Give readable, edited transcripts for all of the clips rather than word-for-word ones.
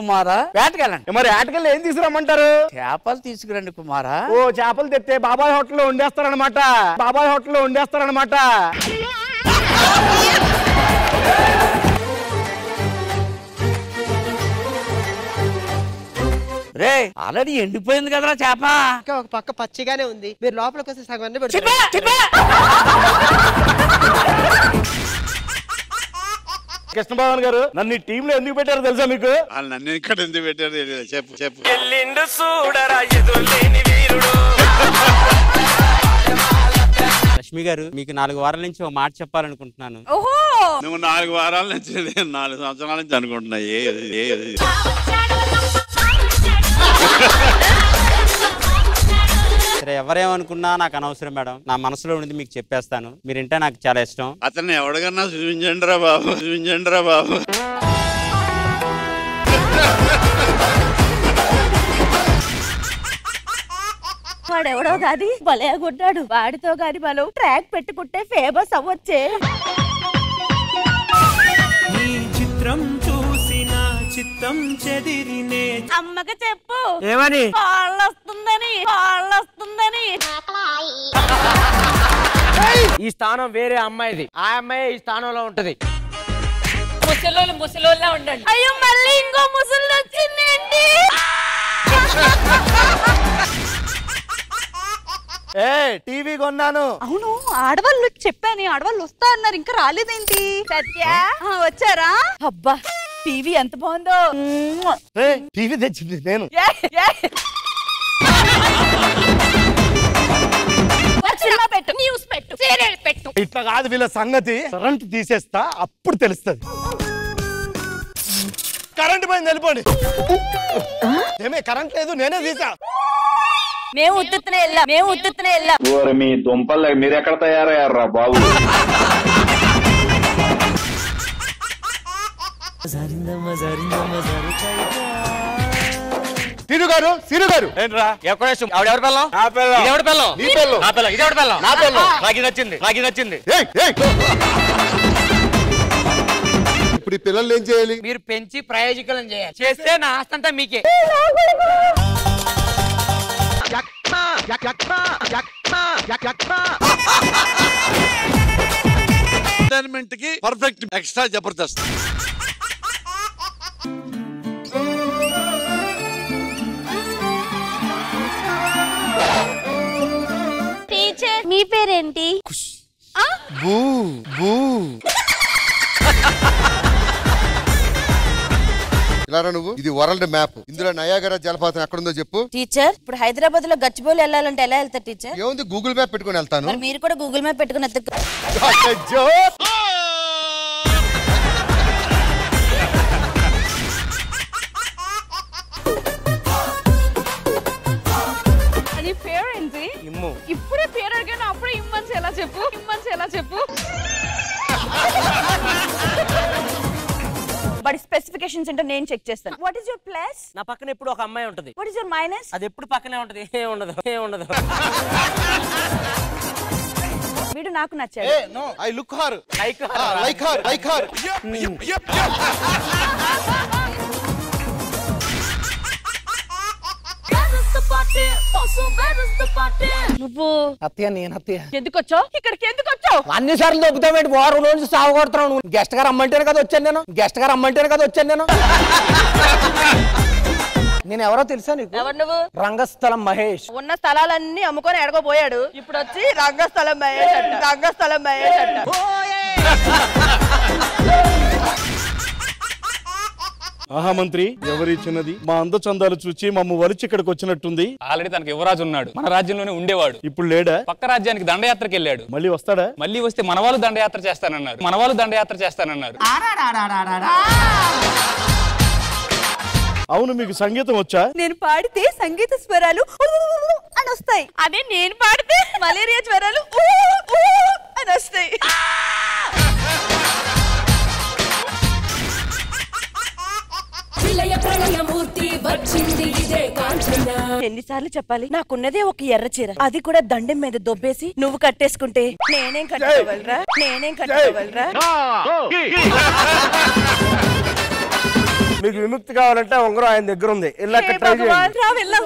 కుమారా వేటకెళ్ళండి. మరి వేటకెళ్ళి ఏం తీసుకురమ్మంటారు? చేపలు తీసుకురండి కుమారా. ఓ చేపలు తెస్తే బాబాయ్ హోటల్లో వండేస్తారనమాట. బాబాయ్ హోటల్లో వండేస్తారనమాట. రే ఆల్రెడీ ఎండిపోయింది కదరా చేప. ఒక పక్క పచ్చిగానే ఉంది. మీరు లోపలికి వస్తే సగం అన్ని కృష్ణభవన్ గారు నన్ను ఈ టీంలో ఎందుకు పెట్టారో తెలుసా మీకు? నన్ను ఇక్కడ ఎందుకు పెట్టారు చెప్పు చెప్పు. లక్ష్మి గారు మీకు 4 వారాల నుంచి ఒక మాట చెప్పాలనుకుంటున్నాను. నువ్వు 4 వారాల నుంచి 4 సంవత్సరాల నుంచి అనుకుంటున్నా. సరే ఎవరేమనుకున్నా నాకు అనవసరం మేడం. నా మనసులో ఉన్నది మీకు చెప్పేస్తాను. మీరింటే నాకు చాలా ఇష్టం. అతన్ని ఎవరికన్నా చూపించండి రా బాబు, చూపించండి రా బాబు. వాడెవడో కాదు భలే కొట్టాడు. వాడితో కాదు మనం ట్రాక్ పెట్టుకుంటే ఫేమస్ అవ్వచ్చే. చిత్తం చెదిరినే అమ్మకి చెప్పు ఏమని? వాళ్ళొస్తుందని. ఈ స్థానం వేరే అమ్మాయిది. ఆ అమ్మాయి ఈ స్థానంలో ఉంటది. ముసలోళ్ళ ఉండండి. అయ్యో మళ్ళీ ఇంకో ముసలి వచ్చిందేంటి? టీవీ కొన్నాను. అవును ఆడవాళ్ళు చెప్పాను. ఆడవాళ్ళు వస్తా అన్నారు, ఇంకా రాలేదేంటి? సత్య వచ్చారా? అబ్బా టీవీ ఎంత బాగుందో. టీవీ తెచ్చింది నేను. పెట్టు, న్యూస్ పెట్టు, సీరియల్ పెట్టు. ఇట్లా కాదు వీళ్ళ సంగతి. కరెంట్ తీసేస్తా అప్పుడు తెలుస్తుంది. కరెంట్ పోయింది వెళ్ళిపోండి. ఏమే కరెంట్ లేదు నేనే తీసా. మేము ఉత్తునే వెళ్ళాం. మీ దుంపలు మీరు ఎక్కడ తయారయ్యారా బాబు? సిరు గారు ఏంట్రా ఆవిడెవరి పిల్లం? ఎవడి పిల్లం? నీ పిల్లం. నా పిల్లం. ఇదేవిడ పిల్లం? నా పిల్లం. నాకు నచ్చింది. ఇప్పుడు ఈ పిల్లలు ఏం చేయాలి? మీరు పెంచి ప్రయోజకులను చేయాలి. చేస్తే నా ఆస్తి అంతా మీకే. ఎంటర్టైన్మెంట్ కి పర్ఫెక్ట్. ఎక్స్ట్రా జబర్దస్త్. టీచర్ మీ పేరేంటి? బూ బూ. ఇలా నువ్వు ఇది వరల్డ్ మ్యాప్. ఇందులో నయాగరా జలపాతం ఎక్కడుందో చెప్పు. టీచర్ ఇప్పుడు హైదరాబాద్ లో గచ్చిబౌలి వెళ్ళాలంటే ఎలా వెళ్తారు టీచర్? ఏముంది గూగుల్ మ్యాప్ పెట్టుకుని వెళ్తాను. మరి మీరు కూడా గూగుల్ మ్యాప్ పెట్టుకుని పేరేంటి? ఇప్పుడే పేరు అడిగాను, అప్పుడే ఇమ్మన్స్ ఎలా చెప్పు. బట్ స్పెసిఫికేషన్స్ అంటే నేను చెక్ చేస్తాను. What is your plus? నా పక్కన ఎప్పుడు ఒక అమ్మాయి ఉంటది. What is your minus? అది ఎప్పుడు పక్కనే ఉంటది. ఏం ఉండదు. వీడు నాకు నచ్చాడు. I look her like her. నువ్వు అత్తయ్య నేను అత్తయ్య. ఎందుకు వచ్చావు ఇక్కడికి? ఎందుకు వచ్చావు? అన్నిసార్లు దొబ్బుతామేంటి? వారం రోజు సాగు కొడుతున్నావు. నువ్వు గెస్ట్ గారు రమ్మంటేనే కదా వచ్చాను నేను. నేను ఎవరో తెలుసా నీకు? ఎవరు నువ్వు? రంగస్థలం మహేష్. ఉన్న స్థలాలన్నీ అమ్ముకొని ఎడగపోయాడు. ఇప్పుడు వచ్చి రంగస్థలం మహేష్ అంట. ఆహా మంత్రి ఎవరి చిన్నది మా అందచందాలు చూచి మమ్మ వలిచి ఇక్కడికి వచ్చినట్టుంది. ఆల్రెడీ తనకు యువరాజు ఉన్నాడు. మన రాజ్యంలోనే ఉండేవాడు. ఇప్పుడు లేడా? పక్క రాజ్యానికి దండయాత్రకి వెళ్ళాడు. మళ్ళీ వస్తాడా? మళ్ళీ వస్తే మన వాళ్ళు దండయాత్ర చేస్తానన్నారు. అవును మీకు సంగీతం వచ్చా? నేను పాడితే సంగీత స్వరాలు అని వస్తాయి. అదే నేను పాడితే మలేరియా జ్వరాలు అని వస్తాయి. ఎన్నిసార్లు చెప్పాలి? నాకున్నదే ఒక ఎర్ర చీర, అది కూడా దండెం మీద దొబ్బేసి నువ్వు కట్టేసుకుంటే నేనేం కట్టుకోగలరా? మీకు విముక్తి కావాలంటే ఉంగరం ఆయన దగ్గర ఉంది. రా వెళ్దాం.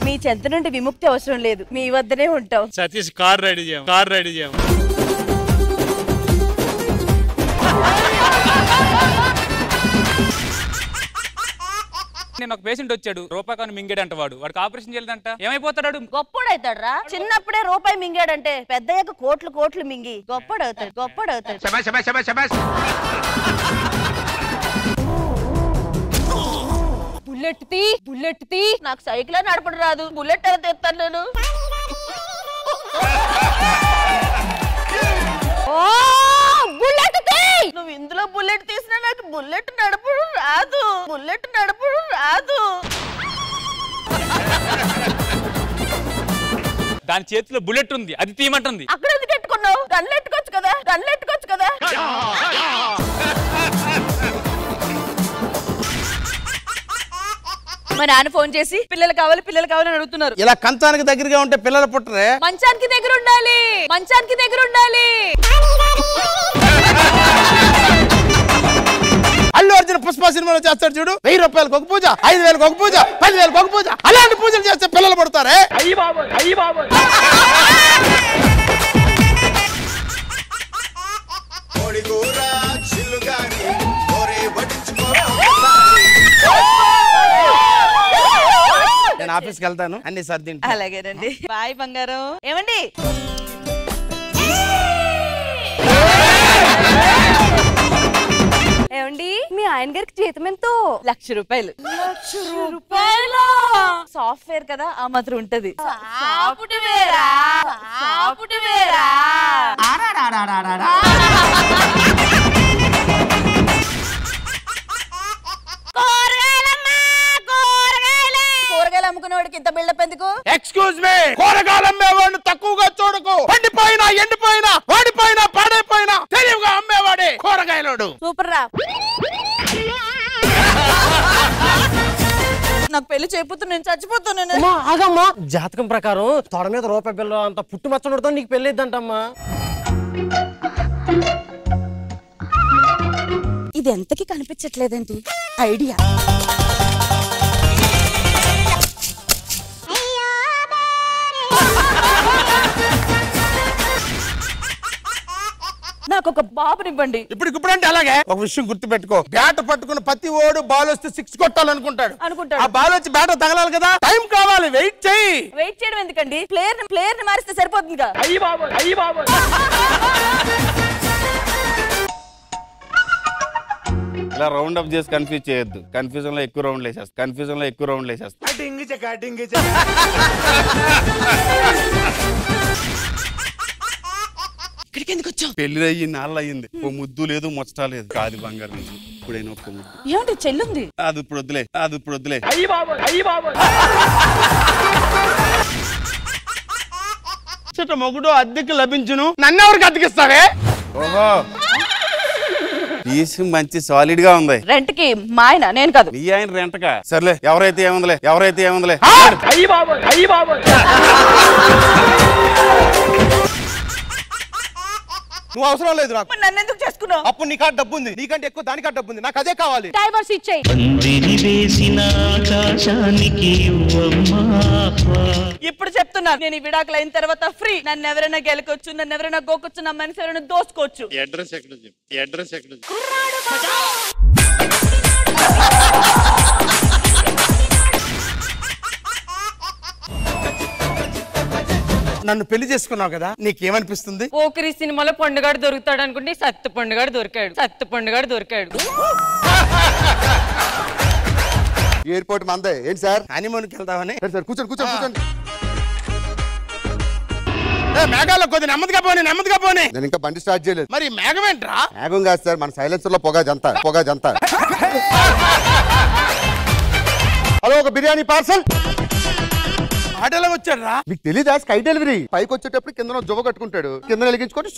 మీ చెంత నుండి విముక్తి అవసరం లేదు, మీ వద్దనే ఉంటాం. సతీష్ కార్ రెడీ చేయం నేను ఒక పేషెంట్ వచ్చాడు, రూపాయి కానీ మింగేడంట. వాడికి ఆపరేషన్ చేయలేదంట. ఏమైపోతాడు? గొప్పడవుతాడు రా. చిన్నప్పుడే రూపాయి మింగాడంటే పెద్దయ్యాక కోట్లు కోట్లు మింగి గొప్పడవుతాడు. బుల్లెట్ తీ. నాకు సైకిల్ నడపడం రాదు, బుల్లెట్ ఎలా తెస్తాను నేను? నువ్వు ఇందులో బుల్లెట్ తీసినా నాకు బుల్లెట్ నడపడం రాదు. దాని చేతిలో బుల్లెట్ ఉంది, అది తీయమంటుంది. అక్కడ ఎందుకు పెట్టుకున్నావు? గన్లెట్టుకోవచ్చు కదా. మా నాన్న ఫోన్ చేసి పిల్లలు కావాలి అని అడుగుతున్నారు. ఇలా కంచానికి దగ్గరగా ఉంటే పిల్లలు పుట్టరే. మంచానికి దగ్గర ఉండాలి. అల్లు అర్జున్ పుష్ప సినిమాలో చేస్తాడు చూడు, 1000 రూపాయలకు ఒక పూజ, 5000కు ఒక పూజ, 10,000కు ఒక పూజ, అలాంటి పూజలు చేస్తే పిల్లలు పుడతారే. నేను ఆఫీస్కి వెళ్తాను, అన్ని సర్ది. అలాగేనండి, బాయ్ బంగారం. ఏమండి మీ ఆయన గారికి జీతం ఎంతో? 1,00,000 రూపాయలు. సాఫ్ట్వేర్ కదా, ఆ మాత్రం ఉంటది. కూరగాయలు అమ్ముకునేవాడికి ఇంత బిల్డప్ ఎందుకు? ఎక్స్క్యూజ్ మీ, కూరగాయలు అమ్మేవాడిని తక్కువగా చూడకు. పండిపోయినా ఎండిపోయినా వాడిపోయినా పాడైపోయినా తెలివిగా అమ్మేవాడే కూరగాయలోడు. సూపర్ రా. నాకు పెళ్లి చేయకపోతే నేను చచ్చిపోతాను. ఆగమ్మా, జాతకం ప్రకారం తొడ మీద రూపాయి బిల్ల అంత పుట్టు మచ్చడుతో నీకు పెళ్లి ఇద్దంటమ్మా. ఇది ఎంతకి కనిపించట్లేదండి ఐడియా. నాకు ఒక బాబునివ్వండి. ఇప్పుడు అంటే అలాగే ఒక విషయం గుర్తు పెట్టుకో, బ్యాట్ పట్టుకున్న ప్రతి ఓడు బాల్ వస్తే 6 కొట్టాలనుకుంటాడు. ఆ బాల్ వచ్చి బ్యాట్ తగలాలి కదా, టైం కావాలి, వెయిట్ చేయడం ఎందుకండి? ప్లేయర్ ని మారిస్తే సరిపోతుందిగా. ఇలా రౌండ్ అప్ చేసి కన్ఫ్యూజ్ చేయొద్దు. కన్ఫ్యూజన్ లో ఎక్కువ రౌండ్లు వేసేస్తా. ఇక్కడికి ఎందుకు వచ్చావు? పెళ్లి అయ్యి నాళ్ళు అయ్యింది, ఓ ముద్దు లేదు, ముచ్చట లేదు. కాదు బంగారం, ఇప్పుడైనా ఒక్క ముద్దు. ఏమంటే చెల్లుంది? అది ఇప్పుడు వద్దులే. మొగుడు అద్దెకి లభించును, నన్నెవరికి అద్దెకిస్తావే? ఓహో, పీస్ మంచి సాలిడ్ గా ఉంది. రెంట్ కి మా ఆయన, నేను కాదు. నీ ఆయన రెంట్ కా? సర్లే, ఎవరైతే ఏముందిలే. నువ్వు అవసరం లేదు నాకు. నన్ను ఎందుకు చేసుకున్నావు? అప్పుడు నీ కాడ డబ్బు ఉంది, నీకంటే ఎక్కువ దాని కాడ డబ్బు ఉంది, నాకు అదే కావాలి. డైవర్స్ ఇచ్చేయి. ఇప్పుడు చెప్తున్నా, నేను ఈ విడాకులు అయిన తర్వాత ఫ్రీ. నన్ను ఎవరైనా గెలకొచ్చు, నన్ను ఎవరైనా గోకొచ్చు, నా మనసు ఎవరైనా దోసుకోవచ్చు. అడ్రస్ ఎక్కడ? నన్ను పెళ్లి చేసుకున్నావు కదా, నీకేమనిపిస్తుంది? పోకిరి సినిమాలో పండుగాడు దొరుకుతాడు అనుకుంటే సత్తు పండుగాడు దొరికాడు. ఎయిర్పోర్ట్ మందే ఏంటి సార్? హనీమూన్కి వెళ్దామని. సార్ కూర్చోండి. మేఘాల్లో కొద్ది నెమ్మదిగా పోనీ. నేను ఇంకా బండి స్టార్ట్ చేయలేదు. మరి మేఘం ఏంట్రా? మేఘం కాదు సార్, మన సైలెన్సర్ లో పొగ జంత. హలో, ఒక బిర్యానీ పార్సల్. ఆటోలో వచ్చాడు రా. మీకు తెలీదా స్కై డెలివరీ? పైకి వచ్చేటప్పుడు కింద జువ్వ కట్టుకుంటాడు, కింద వెలిగించుకొని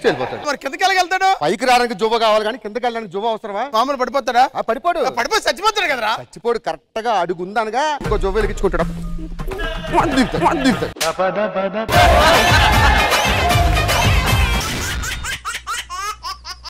వెళ్ళిపోతాడు. మరి కిందకి వెళ్ళగలుగుతాడు? పైకి రావడానికి జువ్వ కావాలి కానీ కిందకి వెళ్ళడానికి జువ్వ అవసరమా? మామూలు పడిపోతాడా? పడిపోయి చచ్చిపోతాడు కదరా. చచ్చిపోడు, కరెక్ట్ గా అడుగు ఉందనగా ఇంకో జువ్వ వెలిగించుకుంటాడు.